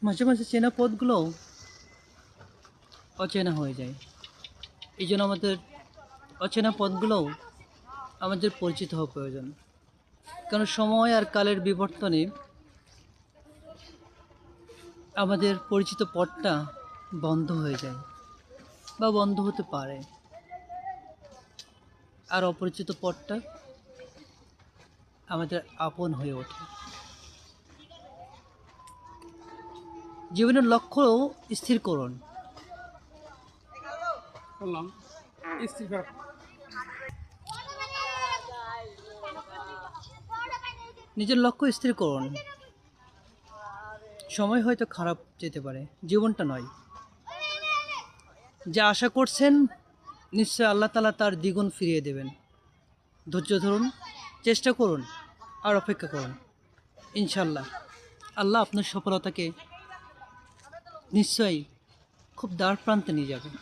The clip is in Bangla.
মাঝে মাঝে চেনা পথগুলোও অচেনা হয়ে যায়। এই জন্য আমাদের অচেনা পথগুলোও আমাদের পরিচিত হওয়া প্রয়োজন। কারণ সময় আর কালের বিবর্তনে আমাদের পরিচিত পথটা বন্ধ হয়ে যায় বা বন্ধ হতে পারে, আর অপরিচিত পথটা আমাদের আপন হয়ে ওঠে। জীবনের লক্ষ্য স্থির করুন। বললাম ইস্তিফার নিজের লক্ষ্য স্থির করুন। সময় হয়তো খারাপ যেতে পারে, জীবনটা নয়। যা আশা করছেন নিশ্চয় আল্লাহ তাআলা তার দ্বিগুণ ফিরিয়ে দেবেন। ধৈর্য ধরুন, চেষ্টা করুন আর অপেক্ষা করুন। ইনশাল্লাহ আল্লাহ আপনার সফলতাকে নিশ্চয়ই খুব দ্বার প্রান্তে নিয়ে যাবেন।